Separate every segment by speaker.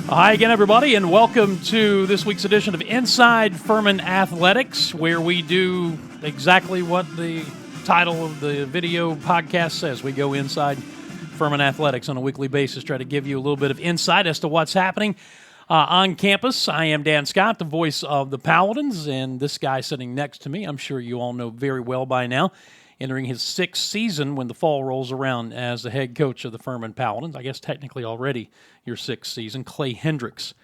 Speaker 1: Hi again, everybody, and welcome to this week's edition of Inside Furman Athletics, where we do exactly what the title of the video podcast says. We go inside Furman Athletics on a weekly basis, try to give you a little bit of insight as to what's happening on campus. I am Dan Scott, the voice of the Paladins, and this guy sitting next to me, I'm sure you all know very well by now, entering his sixth season when the fall rolls around as the head coach of the Furman Paladins. I guess technically already your sixth season. Clay Hendrix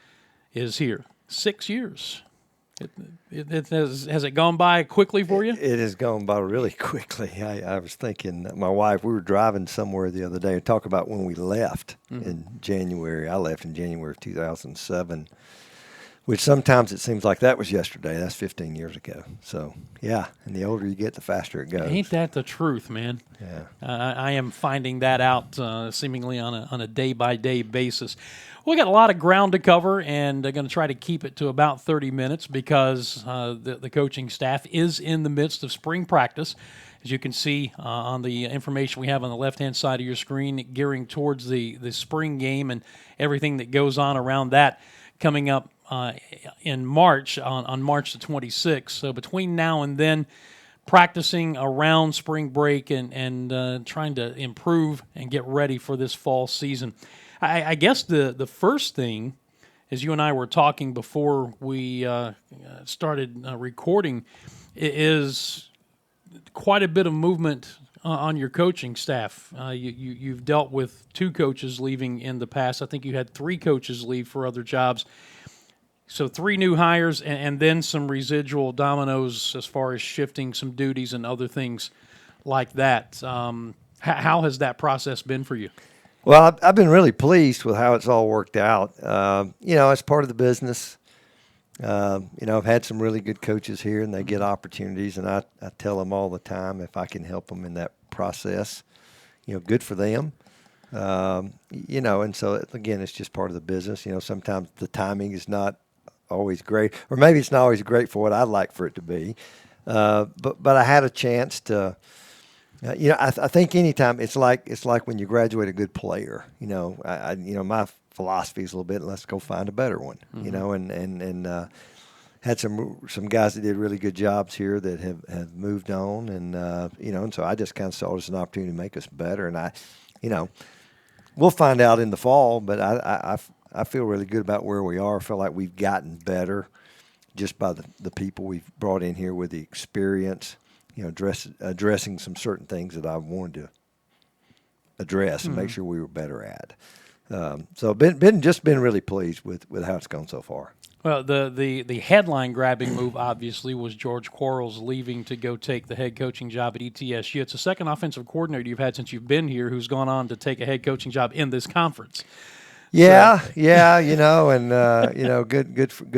Speaker 1: is here. 6 years. Has it gone by quickly for you?
Speaker 2: It has gone by really quickly. I was thinking, my wife, we were driving somewhere the other day and talk about when we left in January. I left in January of 2007. Which sometimes it seems like that was yesterday. That's 15 years ago. So, yeah, and the older you get, the faster it goes.
Speaker 1: Ain't that the truth, man?
Speaker 2: Yeah.
Speaker 1: I am finding that out seemingly on a day-by-day basis. We got a lot of ground to cover, and they're going to try to keep it to about 30 minutes because the coaching staff is in the midst of spring practice. As you can see on the information we have on the left-hand side of your screen, gearing towards the spring game and everything that goes on around that coming up in March, on March the 26th. So between now and then, practicing around spring break and trying to improve and get ready for this fall season. I guess the first thing, as you and I were talking before we started recording, is quite a bit of movement on your coaching staff. You've dealt with two coaches leaving in the past. I think you had three coaches leave for other jobs. So 3 new hires and then some residual dominoes as far as shifting some duties and other things like that. How has that process been for you?
Speaker 2: Well, I've been really pleased with how it's all worked out. It's part of the business. I've had some really good coaches here, and they get opportunities, and I tell them all the time if I can help them in that process, good for them. And so, again, it's just part of the business. Sometimes the timing is not always great, or maybe it's not always great for what I'd like for it to be. But I had a chance to, I think anytime it's like when you graduate a good player. My philosophy is a little bit, let's go find a better one. And had some guys that did really good jobs here that have moved on, and so I just kind of saw it as an opportunity to make us better. And we'll find out in the fall, but I feel really good about where we are. I feel like we've gotten better just by the people we've brought in here with the experience, addressing some certain things that I wanted to address and make sure we were better at. So been really pleased with how it's gone so far.
Speaker 1: Well, the headline-grabbing move, obviously, was George Quarles leaving to go take the head coaching job at ETSU. It's the second offensive coordinator you've had since you've been here who's gone on to take a head coaching job in this conference.
Speaker 2: Yeah, good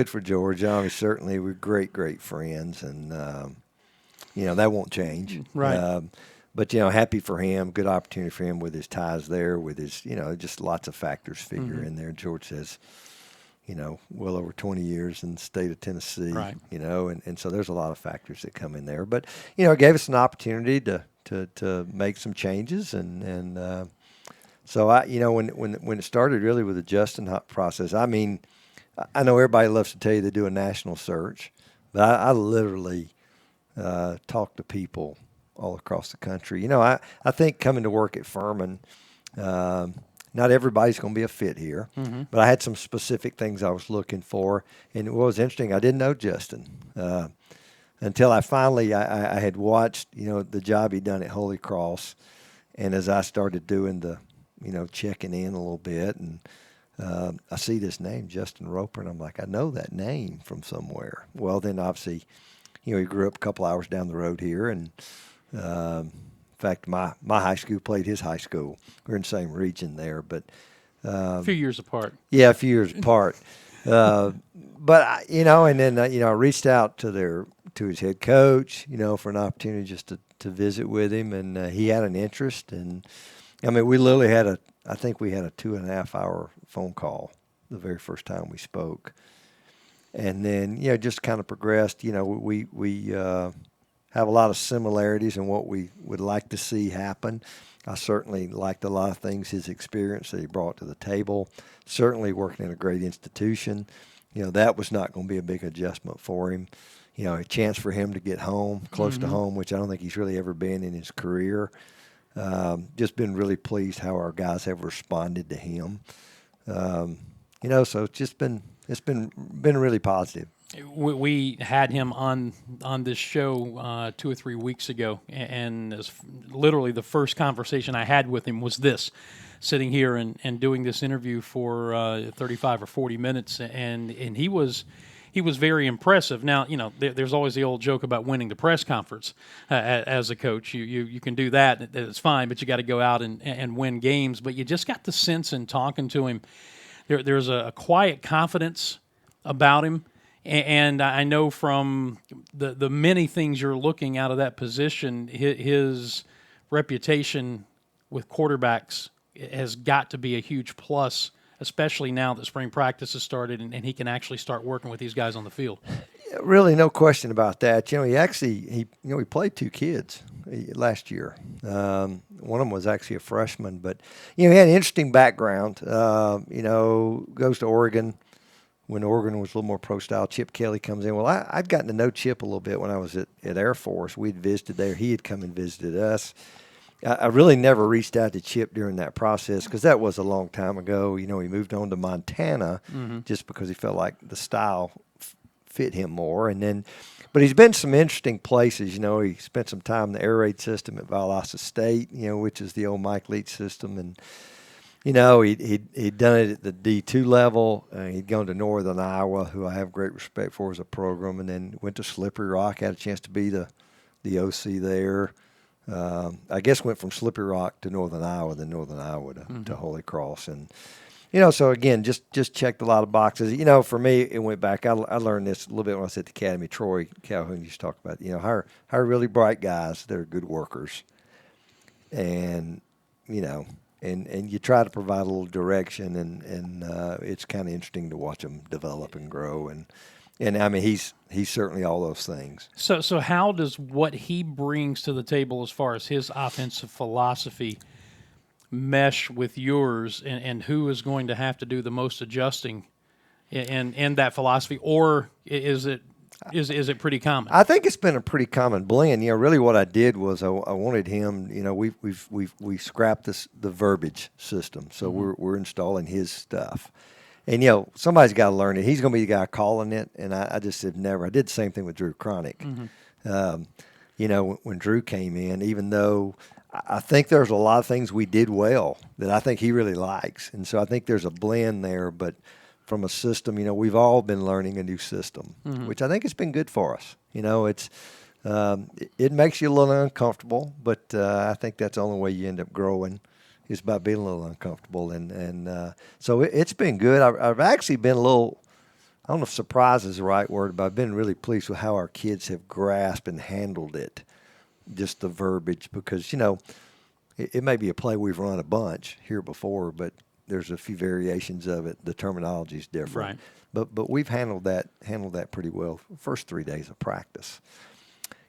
Speaker 2: for George. Certainly, we're great friends, and that won't change.
Speaker 1: Right.
Speaker 2: But happy for him. Good opportunity for him with his ties there, with his just lots of factors figure in there. George has well over 20 years in the state of Tennessee.
Speaker 1: Right.
Speaker 2: And so there's a lot of factors that come in there. But it gave us an opportunity to make some changes and. So when it started really with the Justin process, I know everybody loves to tell you they do a national search, but I literally talk to people all across the country. I think coming to work at Furman, not everybody's going to be a fit here, but I had some specific things I was looking for, and what was interesting, I didn't know Justin until I finally I had watched the job he'd done at Holy Cross, and as I started doing the checking in a little bit, and I see this name, Justin Roper, and I'm like, I know that name from somewhere. Well, then obviously, he grew up a couple hours down the road here, and in fact, my high school played his high school. We're in the same region there, but
Speaker 1: a few years apart.
Speaker 2: Yeah, a few years apart. But and then I reached out to his head coach, for an opportunity just to visit with him, and he had an interest, and we literally had I think we had a 2.5 hour phone call the very first time we spoke. And then, just kind of progressed. We have a lot of similarities in what we would like to see happen. I certainly liked a lot of things, his experience that he brought to the table. Certainly working in a great institution. That was not going to be a big adjustment for him. A chance for him to get home, close to home, which I don't think he's really ever been in his career. Just been really pleased how our guys have responded to him. So it's been really positive.
Speaker 1: We had him on this show 2 or 3 weeks ago, and as literally the first conversation I had with him was this, sitting here and doing this interview for 35 or 40 minutes, and he was very impressive. Now, there's always the old joke about winning the press conference as a coach. You can do that, it's fine, but you got to go out and win games. But you just got the sense in talking to him, there's a quiet confidence about him. And I know from the many things you're looking out of that position, his reputation with quarterbacks has got to be a huge plus, especially now that spring practice has started and he can actually start working with these guys on the field.
Speaker 2: Really, no question about that. He played 2 kids last year. One of them was actually a freshman, but he had an interesting background. Goes to Oregon. When Oregon was a little more pro-style, Chip Kelly comes in. Well, I'd gotten to know Chip a little bit when I was at Air Force. We'd visited there. He had come and visited us. I really never reached out to Chip during that process because that was a long time ago. He moved on to Montana just because he felt like the style fit him more. But he's been some interesting places. He spent some time in the air raid system at Valdosta State, which is the old Mike Leach system. And he'd done it at the D2 level. He'd gone to Northern Iowa, who I have great respect for as a program, and then went to Slippery Rock, had a chance to be the OC there. I guess went from Slippery Rock to Northern Iowa, then Northern Iowa to Holy Cross. And, so again, just checked a lot of boxes. For me, it went back. I learned this a little bit when I was at the Academy. Troy Calhoun used to talk about, hire really bright guys that are good workers. And, and you try to provide a little direction, and it's kind of interesting to watch them develop and grow. And I mean, he's certainly all those things.
Speaker 1: So how does what he brings to the table as far as his offensive philosophy mesh with yours, and who is going to have to do the most adjusting in that philosophy, or is it pretty common?
Speaker 2: I think it's been a pretty common blend. Really what I did was I wanted him. We scrapped the verbiage system, so we're installing his stuff. And somebody's got to learn it. He's going to be the guy calling it, and I just said never. I did the same thing with Drew Cronick. When Drew came in, even though I think there's a lot of things we did well that I think he really likes, and so I think there's a blend there. But from a system, we've all been learning a new system, which I think has been good for us. It's it makes you a little uncomfortable, but I think that's the only way you end up growing is by being a little uncomfortable. And so it's been good. I've actually been a little, I don't know if surprise is the right word, but I've been really pleased with how our kids have grasped and handled it, just the verbiage, because, it may be a play we've run a bunch here before, but there's a few variations of it. The terminology is different.
Speaker 1: Right.
Speaker 2: But we've handled that pretty well the first 3 days of practice.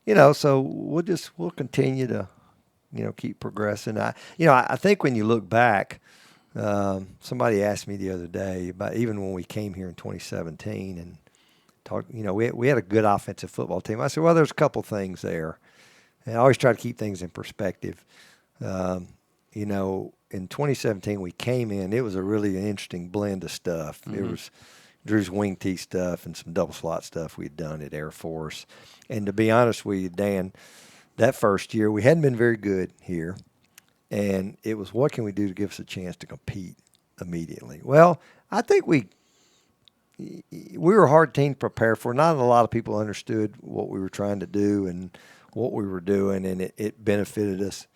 Speaker 2: So we'll continue to, keep progressing. I think when you look back, somebody asked me the other day about even when we came here in 2017 and talked, we had a good offensive football team. I said, well, there's a couple things there. And I always try to keep things in perspective. In 2017, we came in, it was a really interesting blend of stuff. It was Drew's wing tee stuff and some double slot stuff we'd done at Air Force. And to be honest with you, Dan, that first year, we hadn't been very good here. And it was, what can we do to give us a chance to compete immediately? Well, I think we were a hard team to prepare for. Not a lot of people understood what we were trying to do and what we were doing, and it benefited us,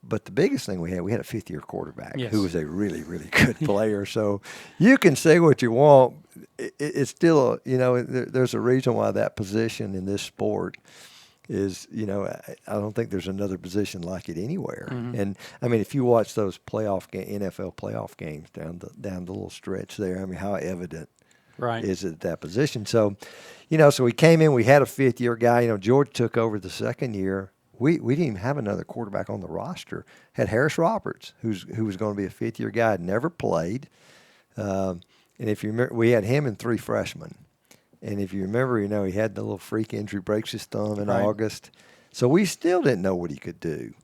Speaker 2: But the biggest thing we had a fifth-year quarterback who was a really, really good player. So you can say what you want. It's still, there's a reason why that position in this sport is, I don't think there's another position like it anywhere. And, I mean, if you watch those NFL playoff games down the little stretch there, I mean, how evident
Speaker 1: right.
Speaker 2: is at that position. So, so we came in, we had a fifth-year guy. George took over the second year. We didn't even have another quarterback on the roster. Had Harris Roberts, who was going to be a fifth-year guy, never played. And if you remember, we had him and 3 freshmen. And if you remember, he had the little freak injury, breaks his thumb in August. So we still didn't know what he could do.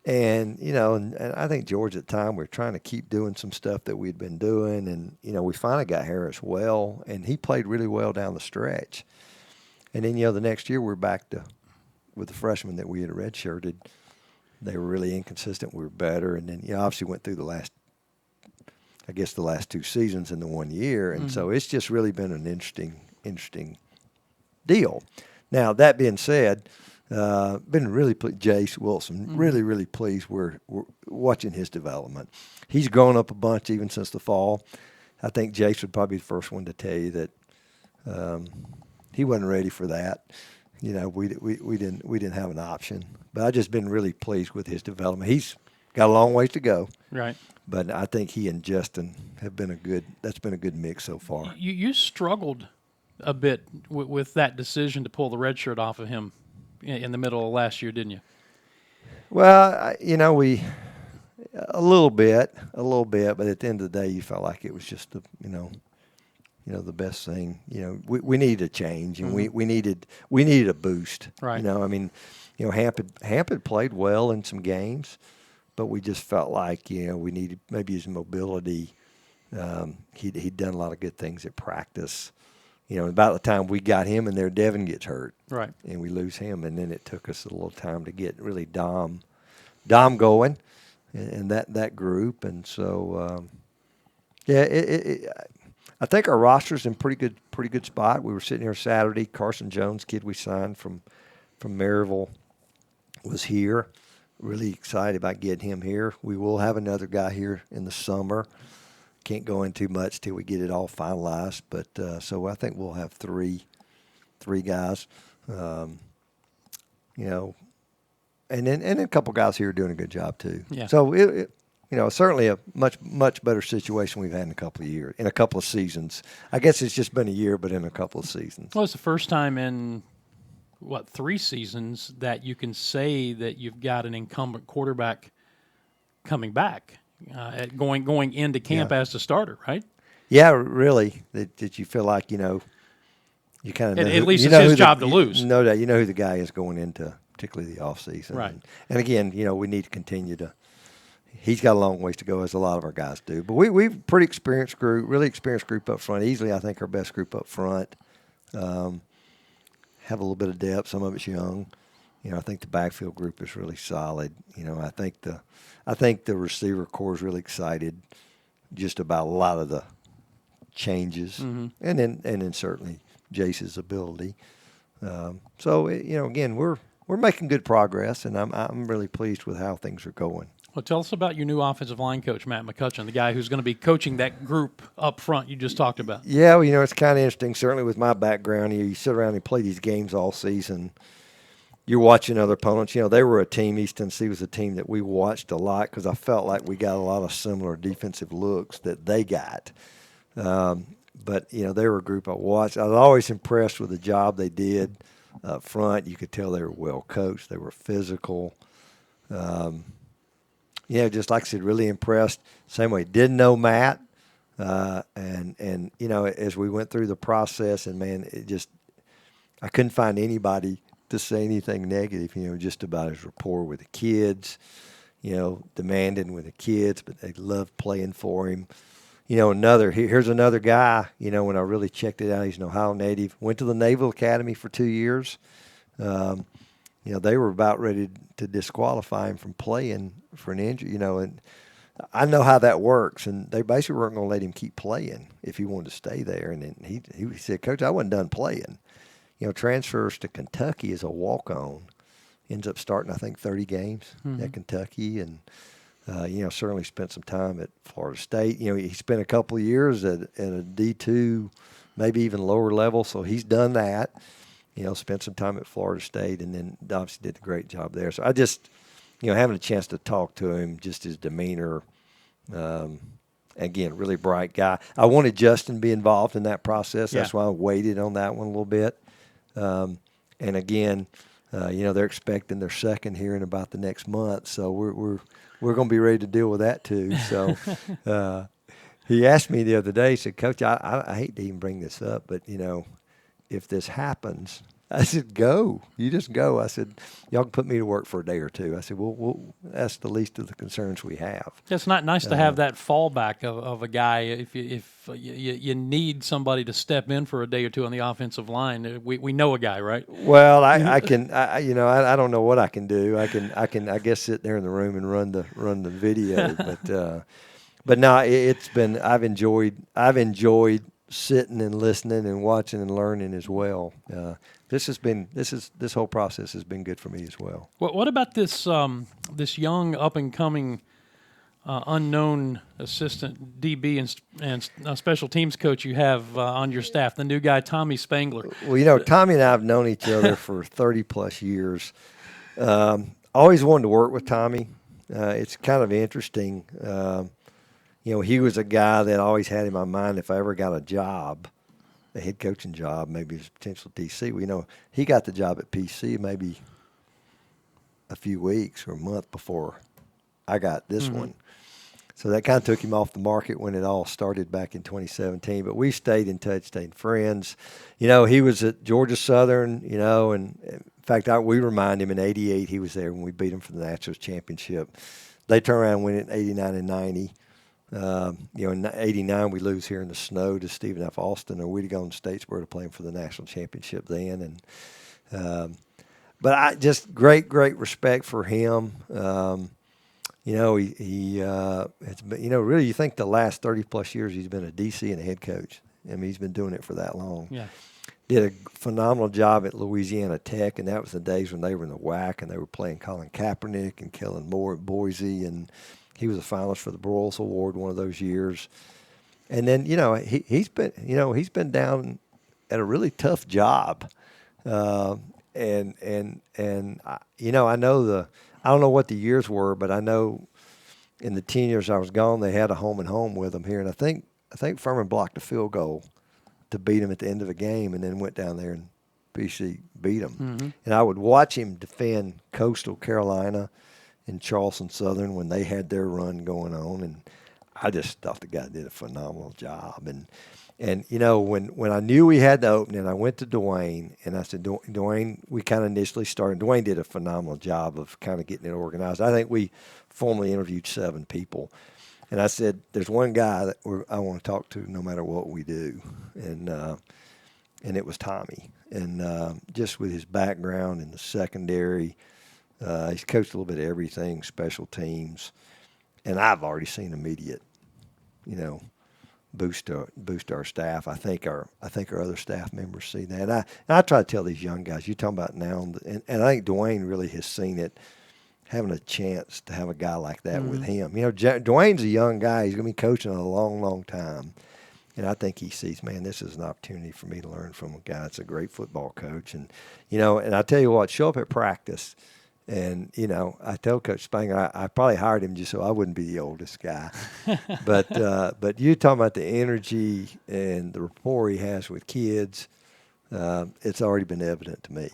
Speaker 2: And, and I think George at the time, we were trying to keep doing some stuff that we'd been doing. And, we finally got Harris well, and he played really well down the stretch. And then, the next year we're back with the freshmen that we had redshirted. They were really inconsistent. We were better. And then, obviously went through the last 2 seasons in the 1 year. And so it's just really been an interesting deal. Now, that being said, been really pleased. Jace Wilson, really pleased. We're watching his development. He's grown up a bunch even since the fall. I think Jace would probably be the first one to tell you that he wasn't ready for that. We didn't have an option. But I've just been really pleased with his development. He's got a long ways to go.
Speaker 1: Right.
Speaker 2: But I think he and Justin have been that's been a good mix so far.
Speaker 1: You struggled a bit with that decision to pull the red shirt off of him in the middle of last year, didn't you?
Speaker 2: Well, we a little bit, but at the end of the day, you felt like it was just the best thing. We needed a change, and we needed a boost.
Speaker 1: Right.
Speaker 2: Hamp had played well in some games, but we just felt like we needed maybe his mobility. He'd done a lot of good things at practice. About the time we got him in there, Devin gets hurt.
Speaker 1: Right.
Speaker 2: And we lose him, and then it took us a little time to get really Dom going, and that group. And so, I think our roster's in pretty good spot. We were sitting here Saturday. Carson Jones, kid we signed from Maryville, was here. Really excited about getting him here. We will have another guy here in the summer. Can't go in too much till we get it all finalized, but so I think we'll have three guys, and then a couple guys here are doing a good job too.
Speaker 1: Yeah.
Speaker 2: So certainly a much better situation we've had in a couple of seasons. I guess it's just been a year, but in a couple of seasons.
Speaker 1: Well, it's the first time in 3 seasons that you can say that you've got an incumbent quarterback coming back. Going into camp as the starter, right?
Speaker 2: Yeah, really. That you feel like you kind of
Speaker 1: at least it's his job to lose.
Speaker 2: No doubt, you know who the guy is going into, particularly the off season.
Speaker 1: Right.
Speaker 2: And again, we need to continue to. He's got a long ways to go, as a lot of our guys do. But we've pretty experienced group, really experienced group up front. Easily, I think our best group up front. Have a little bit of depth. Some of it's young. I think the backfield group is really solid. I think the receiver corps is really excited just about a lot of the changes, and then certainly Jace's ability. So again, we're making good progress, and I'm really pleased with how things are going.
Speaker 1: Well, tell us about your new offensive line coach, Matt McCutcheon, the guy who's going to be coaching that group up front you just talked about.
Speaker 2: Yeah, well, it's kind of interesting. Certainly with my background, you sit around and play these games all season. You're watching other opponents. They were a team. East Tennessee was a team that we watched a lot because I felt like we got a lot of similar defensive looks that they got. But, they were a group I watched. I was always impressed with the job they did up front. You could tell they were well coached. They were physical. Just like I said, really impressed. Same way, didn't know Matt. And as we went through the process, and, man, I couldn't find anybody to say anything negative, just about his rapport with the kids, demanding with the kids, but they loved playing for him. Here's another guy, when I really checked it out, he's an Ohio native, went to the Naval Academy for 2 years. They were about ready to disqualify him from playing for an injury, and I know how that works, and they basically weren't going to let him keep playing if he wanted to stay there. And then he said, "Coach, I wasn't done playing." Transfers to Kentucky as a walk-on, ends up starting, I think, 30 games at Kentucky, and certainly spent some time at Florida State. He spent a couple of years at a D2, maybe even lower level, so he's done that. Spent some time at Florida State, and then obviously did a great job there. So I just, having a chance to talk to him, just his demeanor, Again, really bright guy. I wanted Justin to be involved in that process. That's
Speaker 1: Yeah.
Speaker 2: why I waited on that one a little bit. And again, they're expecting their second here in about the next month, so we're going to be ready to deal with that too. So he asked me the other day. He said, "Coach, I hate to even bring this up, but if this happens." I said, "Go. You just go." I said, "Y'all can put me to work for a day or two." I said, "Well, that's the least of the concerns we have."
Speaker 1: It's not nice to have that fallback of a guy if you need somebody to step in for a day or two on the offensive line. We know a guy, right?
Speaker 2: Well, I can I don't know what I can do. I can guess sit there in the room and run the video, but no, it's been I've enjoyed sitting and listening and watching and learning as well. This whole process has been good for me as well.
Speaker 1: What about this this young up and coming unknown assistant DB and special teams coach you have on your staff, the new guy Tommy Spangler?
Speaker 2: Well, Tommy and I have known each other for 30 plus years. Always wanted to work with Tommy. It's kind of interesting. He was a guy that I always had in my mind if I ever got a job, a head coaching job, maybe as a potential DC. He got the job at PC maybe a few weeks or a month before I got this one. So that kind of took him off the market when it all started back in 2017. But we stayed in touch, stayed friends. He was at Georgia Southern, and in fact, we remind him in '88 he was there when we beat them for the Nationals championship. They turned around and win it in '89 and '90. In '89 we lose here in the snow to Stephen F. Austin, or we'd have gone to Statesboro to play him for the national championship then. But I just great respect for him. It's been, really you think the last 30 plus years he's been a DC and a head coach. I mean, he's been doing it for that long.
Speaker 1: Yeah.
Speaker 2: Did a phenomenal job at Louisiana Tech, and that was the days when they were in the WAC and they were playing Colin Kaepernick and Kellen Moore at Boise, and he was a finalist for the Broyles Award one of those years. And then, he's been down at a really tough job. I don't know what the years were, but I know in the 10 years I was gone, they had a home and home with him here. And I think Furman blocked a field goal to beat him at the end of a game, and then went down there and BC beat him. Mm-hmm. And I would watch him defend Coastal Carolina and Charleston Southern when they had their run going on, and I just thought the guy did a phenomenal job. And when I knew we had the opening, I went to Dwayne, and I said, Dwayne, we kind of initially started. Dwayne did a phenomenal job of kind of getting it organized. I think we formally interviewed 7 people. And I said, there's one guy that I want to talk to no matter what we do. And it was Tommy. And just with his background in the secondary, he's coached a little bit of everything, special teams. And I've already seen immediate, boost our staff. I think our other staff members see that. And I try to tell these young guys, you're talking about now, and I think Dwayne really has seen it, having a chance to have a guy like that with him. Dwayne's a young guy. He's going to be coaching a long, long time. And I think he sees, man, this is an opportunity for me to learn from a guy that's a great football coach. And, and I tell you what, show up at practice. And, I tell Coach Spangler, I probably hired him just so I wouldn't be the oldest guy. But you talking about the energy and the rapport he has with kids, it's already been evident to me.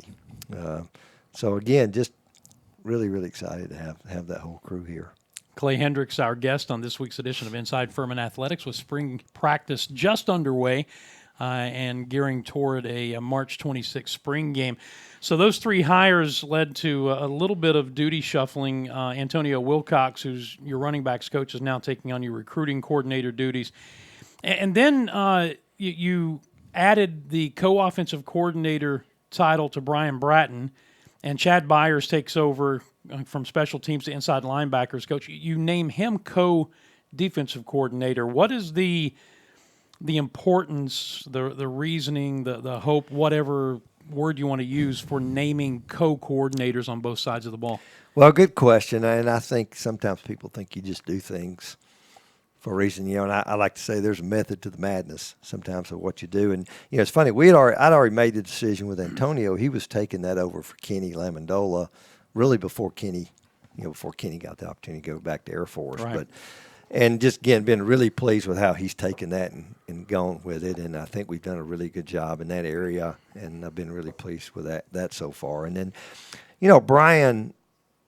Speaker 2: So, again, just really, really excited to have that whole crew here.
Speaker 1: Clay Hendrix, our guest on this week's edition of Inside Furman Athletics, with spring practice just underway and gearing toward a March 26th spring game. So those 3 hires led to a little bit of duty shuffling. Antonio Wilcox, who's your running backs coach, is now taking on your recruiting coordinator duties. And then you added the co-offensive coordinator title to Brian Bratton, and Chad Byers takes over from special teams to inside linebackers coach. You name him co-defensive coordinator. What is the importance, the reasoning, the hope, whatever word you want to use, for naming co-coordinators on both sides of the ball?
Speaker 2: Well, good question. And I think sometimes people think you just do things for a reason, and I like to say there's a method to the madness sometimes of what you do. And, it's funny, I'd already made the decision with Antonio. He was taking that over for Kenny Lamondola really before Kenny got the opportunity to go back to Air Force.
Speaker 1: Right.
Speaker 2: And just, again, been really pleased with how he's taken that and gone with it. And I think we've done a really good job in that area, and I've been really pleased with that so far. And then, Brian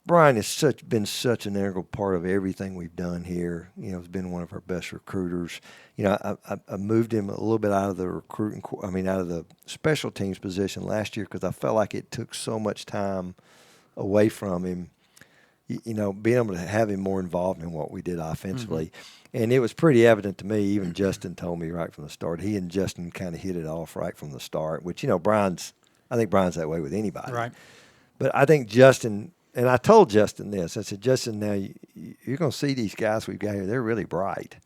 Speaker 2: has been such an integral part of everything we've done here. He's been one of our best recruiters. I moved him a little bit out of the out of the special teams position last year because I felt like it took so much time away from him. Being able to have him more involved in what we did offensively. Mm-hmm. And it was pretty evident to me, even Justin told me right from the start, he and Justin kind of hit it off right from the start, which, I think Brian's that way with anybody.
Speaker 1: Right.
Speaker 2: But I think Justin, and I told Justin this, I said, Justin, now you're going to see these guys we've got here, they're really bright.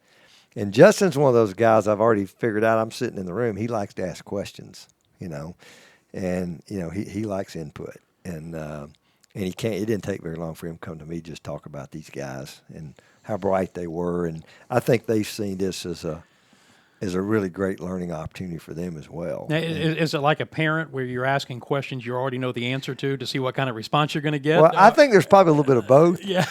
Speaker 2: And Justin's one of those guys I've already figured out. I'm sitting in the room. He likes to ask questions, and, he likes input. And he can't. It didn't take very long for him to come to me just talk about these guys and how bright they were. And I think they've seen this as a really great learning opportunity for them as well.
Speaker 1: Now, is it like a parent where you're asking questions you already know the answer to see what kind of response you're going to get?
Speaker 2: Well, I think there's probably a little bit of both.
Speaker 1: Yeah.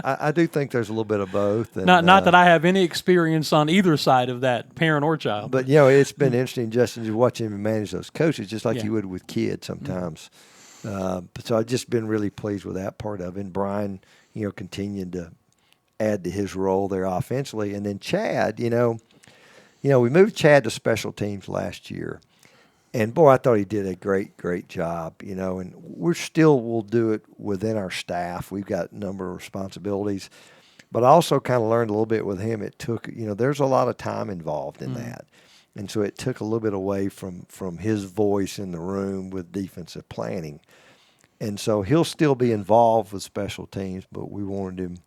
Speaker 2: I do think there's a little bit of both. And,
Speaker 1: not that I have any experience on either side of that, parent or child.
Speaker 2: But, it's been interesting, Justin, to watch him manage those coaches just like you would with kids sometimes. So I've just been really pleased with that part of it. And Brian, continued to add to his role there offensively. And then Chad, we moved Chad to special teams last year. And, boy, I thought he did a great, great job, and we'll do it within our staff. We've got a number of responsibilities. But I also kind of learned a little bit with him. It took, there's a lot of time involved in that. And so it took a little bit away from his voice in the room with defensive planning. And so he'll still be involved with special teams, but we wanted him,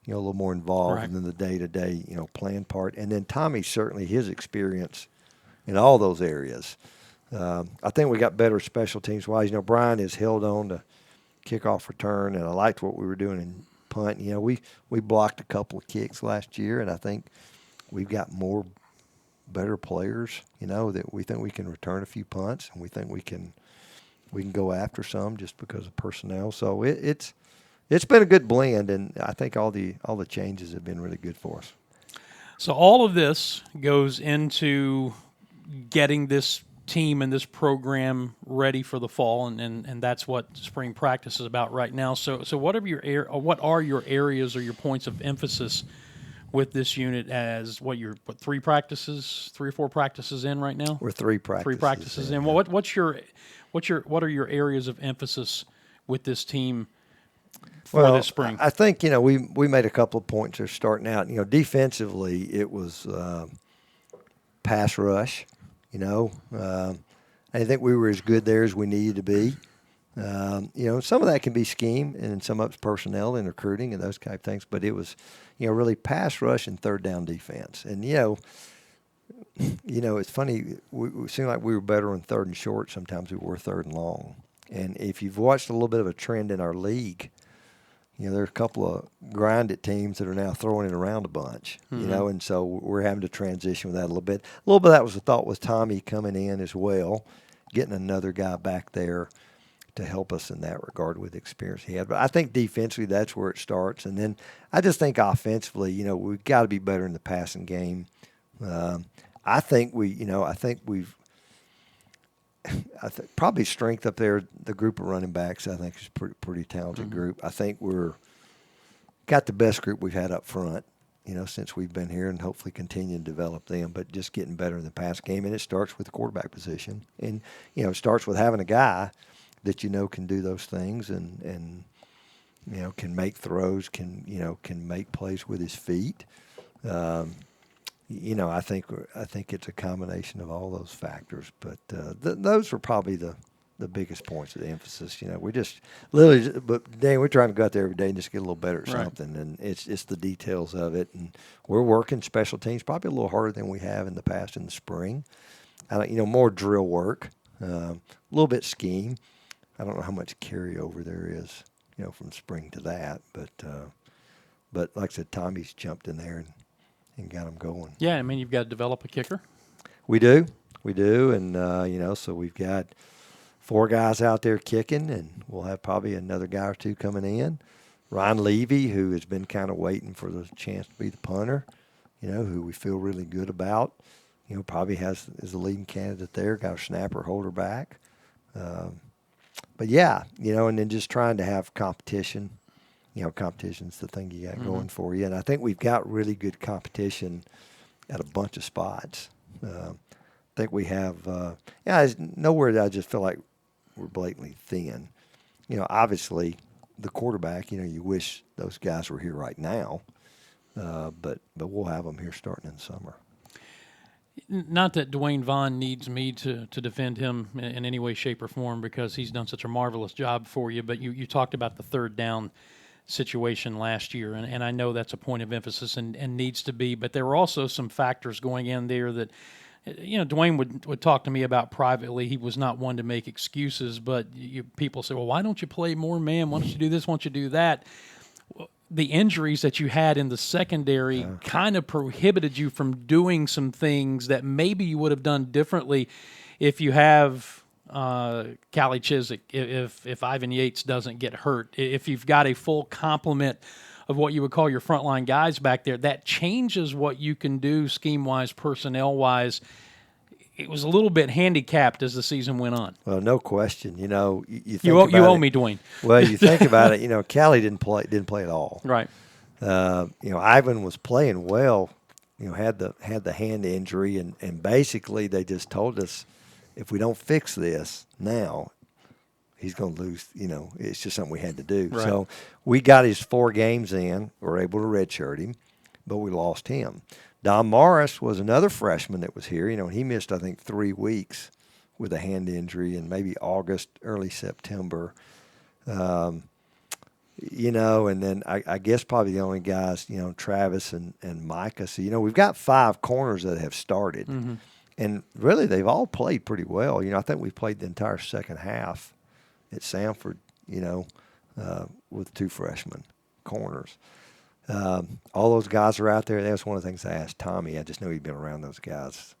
Speaker 2: a little more involved in the day-to-day, plan part. And then Tommy, certainly his experience in all those areas. I think we got better special teams-wise. Brian has held on to kickoff return, and I liked what we were doing in punt. We blocked a couple of kicks last year, and I think we've got more better players, that we think we can return a few punts, and we think we can go after some just because of personnel. So it's been a good blend, and I think all the changes have been really good for us.
Speaker 1: So all of this goes into getting this team and this program ready for the fall, and that's what spring practice is about right now. So what are your areas or your points of emphasis with this unit as three or four practices in right now?
Speaker 2: We're three practices
Speaker 1: in. Well, what are your areas of emphasis with this team for this spring?
Speaker 2: I think, we made a couple of points there starting out. Defensively, it was pass rush. I think we were as good there as we needed to be. Some of that can be scheme, and some of it's personnel and recruiting and those kind of things. But it was, really pass rush and third down defense. And it's funny. It seemed like we were better on third and short. Sometimes we were third and long. And if you've watched a little bit of a trend in our league, there are a couple of grinded teams that are now throwing it around a bunch. And so we're having to transition with that a little bit. A little bit of that was the thought with Tommy coming in as well, getting another guy back there to help us in that regard with the experience he had. But I think defensively, that's where it starts. And then I just think offensively, we've got to be better in the passing game. I think probably strength up there, the group of running backs, I think is a pretty talented group. I think we're got the best group we've had up front, since we've been here, and hopefully continue to develop them, but just getting better in the pass game. And it starts with the quarterback position. And, it starts with having a guy that can do those things and can make throws, can make plays with his feet. I think it's a combination of all those factors, but those are probably the biggest points of the emphasis. We just literally, but Dan, we're trying to go out there every day and just get a little better at something, and it's the details of it. And we're working special teams probably a little harder than we have in the past in the spring. More drill work, a little bit scheme. I don't know how much carryover there is, from spring to that, but like I said, Tommy's jumped in there and got them going.
Speaker 1: Yeah, you've got to develop a kicker.
Speaker 2: We do, and so we've got 4 guys out there kicking, and we'll have probably another guy or 2 coming in. Ron Levy, who has been kind of waiting for the chance to be the punter, who we feel really good about. Probably is the leading candidate there. Got a snapper, holder back. But yeah, and then just trying to have competition. Competition's the thing you got going for you. And I think we've got really good competition at a bunch of spots. I think we have, there's nowhere that I just feel like we're blatantly thin. Obviously the quarterback, you wish those guys were here right now. But we'll have them here starting in summer.
Speaker 1: Not that Dwayne Vaughn needs me to defend him in any way, shape, or form because he's done such a marvelous job for you, but you talked about the third down situation last year, and I know that's a point of emphasis and needs to be, but there were also some factors going in there that, Dwayne would talk to me about privately. He was not one to make excuses, but people say, well, why don't you play more man? Why don't you do this? Why don't you do that? The injuries that you had in the secondary kind of prohibited you from doing some things that maybe you would have done differently if you have Callie Chiswick, if Ivan Yates doesn't get hurt, if you've got a full complement of what you would call your frontline guys back there, that changes what you can do scheme-wise, personnel-wise. It was a little bit handicapped as the season went on.
Speaker 2: Well, no question. You think
Speaker 1: you owe me, Dwayne.
Speaker 2: Well, you think about it. Callie didn't play at all.
Speaker 1: Right.
Speaker 2: Ivan was playing well. Had the hand injury, and basically they just told us if we don't fix this now, he's going to lose. It's just something we had to do.
Speaker 1: Right.
Speaker 2: So we got his 4 games in. We were able to redshirt him, but we lost him. Don Morris was another freshman that was here. He missed, I think, 3 weeks with a hand injury in maybe August, early September. And then I guess probably the only guys, Travis and Micah. So, we've got 5 corners that have started. Mm-hmm. And really, they've all played pretty well. I think we played the entire second half at Sanford, with 2 freshman corners. All those guys are out there. That's one of the things I asked Tommy. I just know he'd been around those guys.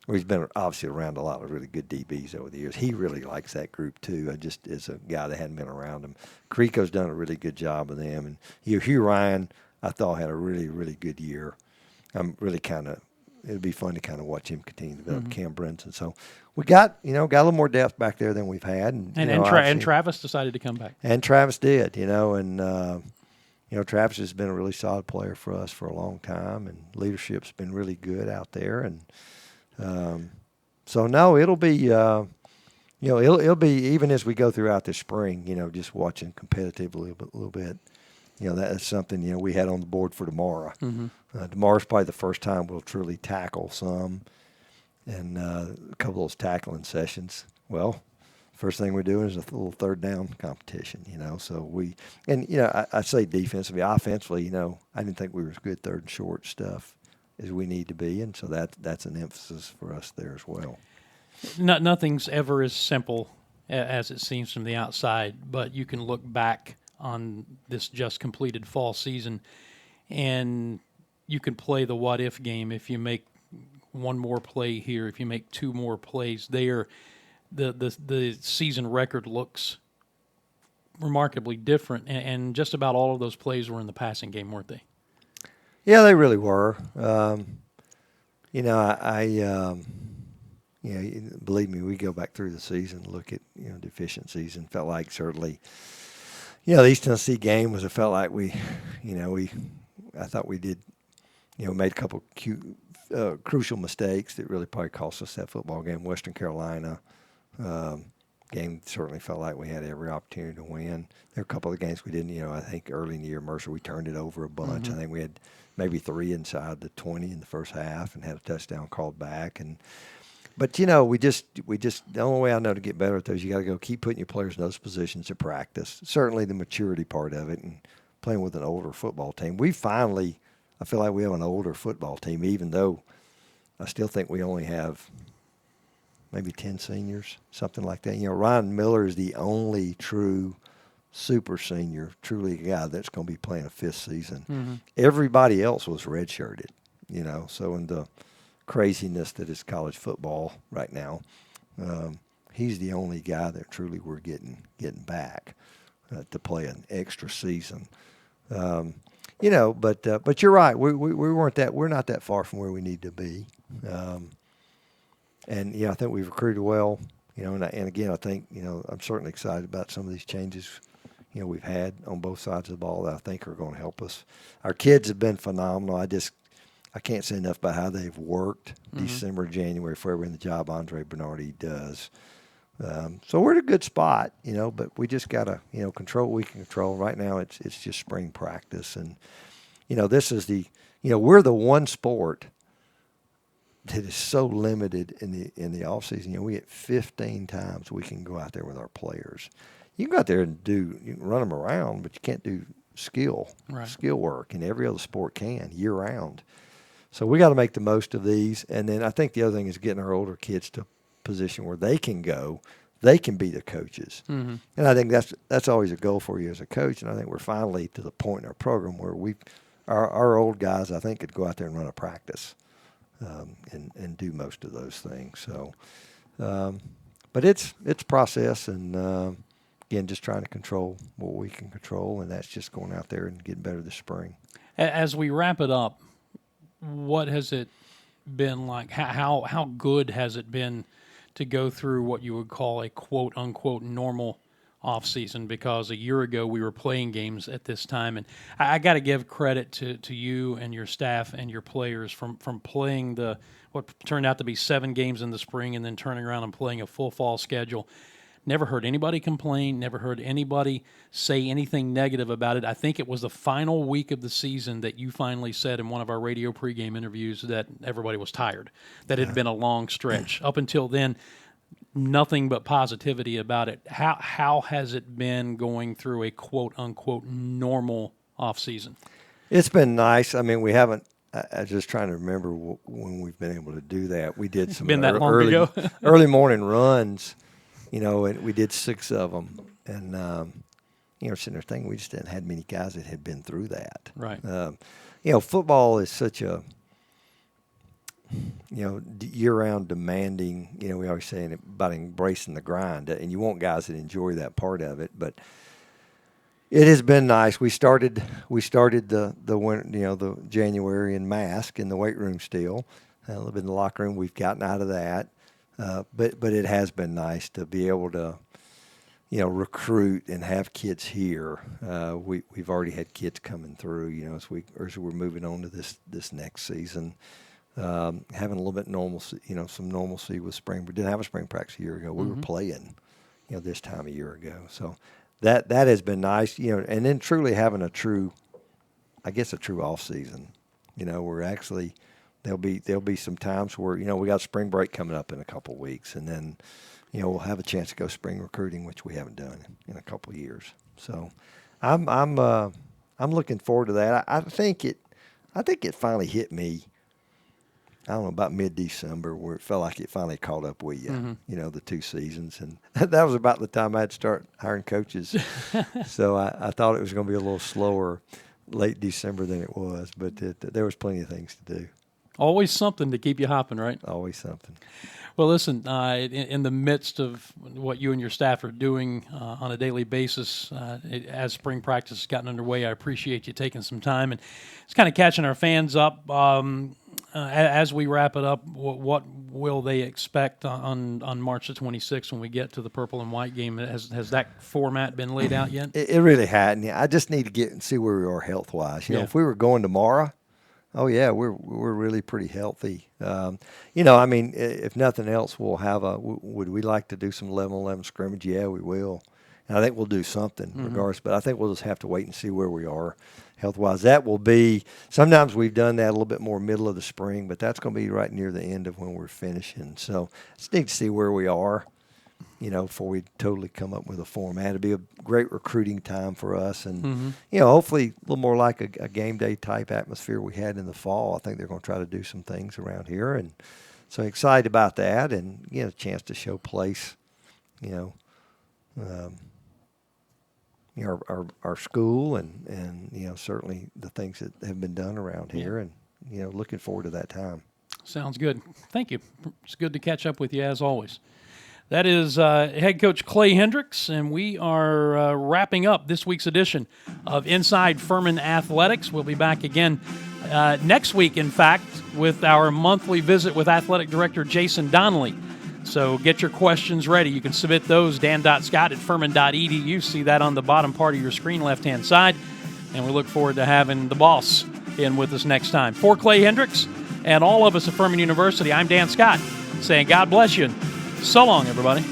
Speaker 2: Well, he's been obviously around a lot of really good DBs over the years. He really likes that group too. Just as a guy that hadn't been around them. Creco's done a really good job with them. And Hugh Ryan, I thought, had a really, really good year. I'm really it'd be fun to kind of watch him continue to develop Cam Brinson. So we got a little more depth back there than we've had. And
Speaker 1: Travis decided to come back.
Speaker 2: And Travis did, Travis has been a really solid player for us for a long time, and leadership's been really good out there. And so no, it'll be, it'll be even as we go throughout this spring. Just watching competitively a little bit. That is something we had on the board for tomorrow. Mm-hmm. Tomorrow's probably the first time we'll truly tackle some, and a couple of those tackling sessions. Well, first thing we're doing is a little third down competition, So I say defensively, offensively, I didn't think we were as good third and short stuff as we need to be, and so that's an emphasis for us there as well.
Speaker 1: Nothing's ever as simple as it seems from the outside, but you can look back on this just completed fall season, and you can play the what-if game. If you make one more play here, if you make 2 more plays there, the season record looks remarkably different, and just about all of those plays were in the passing game, weren't they?
Speaker 2: Yeah, they really were. Believe me, we go back through the season, look at deficiencies, and felt like certainly, the East Tennessee game it felt like I thought we did, made a couple crucial mistakes that really probably cost us that football game. Western Carolina. Game certainly felt like we had every opportunity to win. There were a couple of games we didn't. I think early in the year, Mercer, we turned it over a bunch. Mm-hmm. I think we had maybe 3 inside the 20 in the first half and had a touchdown called back. But we just the only way I know to get better at those, you got to go keep putting your players in those positions to practice. Certainly the maturity part of it and playing with an older football team. I feel like we have an older football team, even though I still think we only have maybe 10 seniors, something like that. Ryan Miller is the only true super senior, truly a guy that's going to be playing a 5th season. Mm-hmm. Everybody else was redshirted, So in the craziness that is college football right now, he's the only guy that truly we're getting back to play an extra season. But you're right. We're not that far from where we need to be. And I think we've recruited well. And again, I think I'm certainly excited about some of these changes we've had on both sides of the ball that I think are going to help us. Our kids have been phenomenal. I can't say enough about how they've worked December, January, February in the job Andre Bernardi does. So we're in a good spot, but we just got to, control what we can control. Right now it's just spring practice. And, this is we're the one sport that is so limited in the off season. We get 15 times we can go out there with our players. You can go out there and you can run them around, but you can't do skill work, and every other sport can year round. So we got to make the most of these. And then I think the other thing is getting our older kids to a position where they can be the coaches. Mm-hmm. And I think that's always a goal for you as a coach. And I think we're finally to the point in our program where our old guys, I think, could go out there and run a practice and do most of those things. So, but it's process, and again, just trying to control what we can control, and that's just going out there and getting better this spring.
Speaker 1: As we wrap it up, what has it been like? How good has it been to go through what you would call a quote unquote normal off season? Because a year ago we were playing games at this time, and I got to give credit to you and your staff and your players from playing what turned out to be 7 games in the spring and then turning around and playing a full fall schedule. Never heard anybody complain, never heard anybody say anything negative about it. I think it was the final week of the season that you finally said in one of our radio pregame interviews that everybody was tired, that it had been a long stretch. Up until then, nothing but positivity about it. How has it been going through a quote-unquote normal off-season?
Speaker 2: It's been nice. I mean, we haven't – I was just trying to remember when we've been able to do that. We did some early morning runs. And we did 6 of them, and sitting there thinking we just hadn't had many guys that had been through that.
Speaker 1: Right.
Speaker 2: Football is such a year-round demanding. We always say about embracing the grind, and you want guys that enjoy that part of it. But it has been nice. We started the winter, the January in mask in the weight room still, a little bit in the locker room. We've gotten out of that. But it has been nice to be able to, recruit and have kids here. We've already had kids coming through, as we're moving on to this next season, having a little bit normalcy, some normalcy with spring. We didn't have a spring practice a year ago. We were playing, this time a year ago. So that has been nice, and then truly having a true off season. We're actually. There'll be some times where we got spring break coming up in a couple of weeks, and then we'll have a chance to go spring recruiting, which we haven't done in a couple of years. So I'm looking forward to that. I think it finally hit me. I don't know, about mid-December, where it felt like it finally caught up with you. The 2 seasons, and that was about the time I'd start hiring coaches. So I thought it was going to be a little slower late December than it was, but there was plenty of things to do.
Speaker 1: Always something to keep you hopping, right?
Speaker 2: Always something.
Speaker 1: Well, listen, in the midst of what you and your staff are doing on a daily basis, as spring practice has gotten underway, I appreciate you taking some time and it's kind of catching our fans up. As we wrap it up, what will they expect on March the 26th when we get to the purple and white game? Has that format been laid out yet?
Speaker 2: It really hadn't. I just need to get and see where we are health-wise. If we were going tomorrow, oh yeah, we're really pretty healthy. If nothing else, we'll have would we like to do some 11-11 scrimmage? Yeah, we will. And I think we'll do something regardless, but I think we'll just have to wait and see where we are health-wise. That will be, sometimes we've done that a little bit more middle of the spring, but that's going to be right near the end of when we're finishing. So just need to see where we are, before we totally come up with a format. It'll be a great recruiting time for us, and hopefully a little more like a game day type atmosphere we had in the fall. I think they're going to try to do some things around here, and so excited about that, and a chance to show place, our school, and certainly the things that have been done around here, and looking forward to that time.
Speaker 1: Sounds good. Thank you. It's good to catch up with you as always. That is head coach Clay Hendrix, and we are wrapping up this week's edition of Inside Furman Athletics. We'll be back again next week, in fact, with our monthly visit with Athletic Director Jason Donnelly. So get your questions ready. You can submit those, dan.scott@furman.edu. See that on the bottom part of your screen, left-hand side. And we look forward to having the boss in with us next time. For Clay Hendrix and all of us at Furman University, I'm Dan Scott, saying God bless you. So long, everybody.